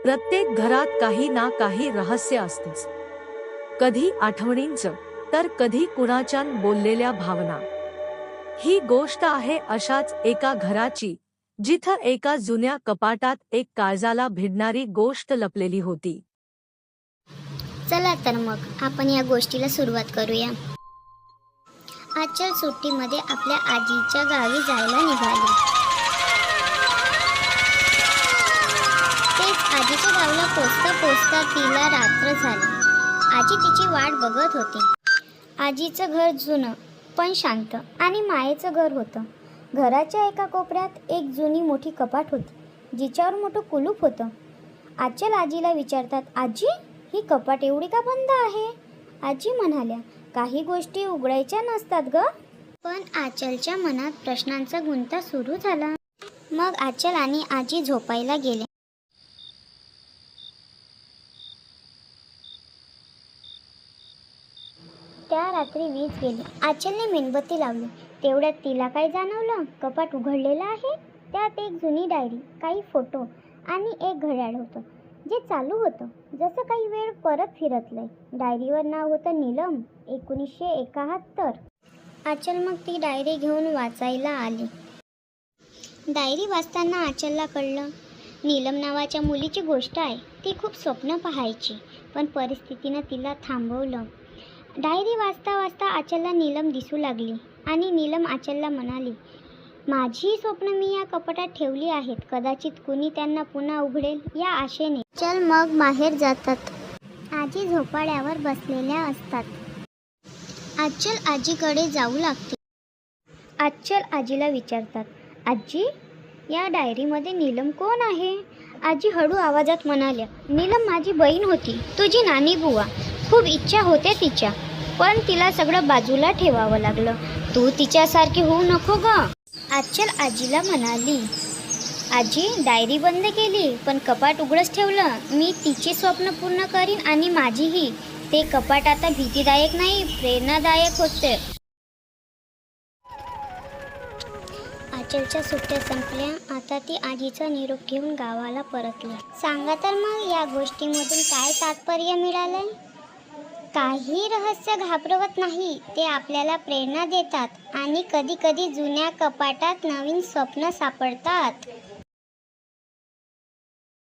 प्रत्येक घरात काही ना काही रहस्य असतेच. कधी आठवणींचं, तर कधी कुणाच्या बोललेल्या भावना. ही गोष्ट आहे अशाच एका घराची, जिथं एका जुन्या कपाटात एक काळजाला भिडणारी गोष्ट लपलेली होती. चला तर मग आपण या गोष्टीला सुरुवात करूया. आजच्या सुट्टीमध्ये आपल्या आजीच्या गावी जायला निघाली. तेच आजीच्या गावाला पोचता पोचता तिला रात्र झाली. आजी तिची वाट बघत होती. आजीचं घर जुनं पण शांत आणि मायेचं घर होतं. घराच्या एका कोपऱ्यात एक जुनी मोठी कपाट होती, जिच्यावर मोठं कुलूप होतं. आजच्या आजीला विचारतात, आजी, ही कपाट एवढी का बंद आहे? आजी म्हणाल्या, काही गोष्टी उघडायच्या नसतात ग. पण आचलच्या मनात प्रश्नांचा गुंता सुरू झाला. मग आचल आणि आजी झोपायला गेले. त्या रात्री वीज गेली. आचलने मेणबत्ती लावली. तेवढ्यात तिला काय जाणवलं, कपाट उघडलेलं आहे. त्यात एक जुनी डायरी, काही फोटो आणि एक घड्याळ होतं, जे चालू होतं, जसं काही वेळ परत फिरतलंय. डायरीवर नाव होतं नीलम, 1971. आचल मग ती डायरी घेऊन वाचायला आली. डायरी वाचताना आचलला कळलं, नीलम नावाच्या मुलीची गोष्ट आहे. ती खूप स्वप्न पाहायची, पण परिस्थितीनं तिला थांबवलं. डायरी वाचता वाचता आचलला नीलम दिसू लागली आणि नीलम आचलला म्हणाली, माझी स्वप्न मी या कपाटात ठेवली आहेत. कदाचित कुणी त्यांना पुन्हा उघडेल या आशेने. चल मग बाहेर जातात. आजी झोपाळ्यावर बसलेल्या असतात. आचल आजीकडे जाऊ लागते. आचल आजीला विचारतात, आजी, या डायरीमध्ये नीलम कोण आहे? आजी हळू आवाजात म्हणाल्या, नीलम माझी बहीण होती, तुझी नानी बुवा. खूप इच्छा होत्या तिच्या, पण तिला सगळं बाजूला ठेवावं लागलं. तू तिच्यासारखी होऊ नको ग. आचल आजीला म्हणाली, आजी, डायरी बंद केली पण कपाट उघडच ठेवलं. मी तिची स्वप्न पूर्ण करीन आणि माझीही. ते कपाट आता भीतीदायक नाही, प्रेरणादायक होते. आचलच्या सुट्ट्या संपल्या. आता ती आजीचा निरोप घेऊन गावाला परतली. सांगा तर मग या गोष्टीमधून काय तात्पर्य मिळालंय? काही रहस्य घाबरवत नाही, ते आपल्याला प्रेरणा देतात आणि कधी कधी जुन्या कपाटात नवीन स्वप्न सापडतात.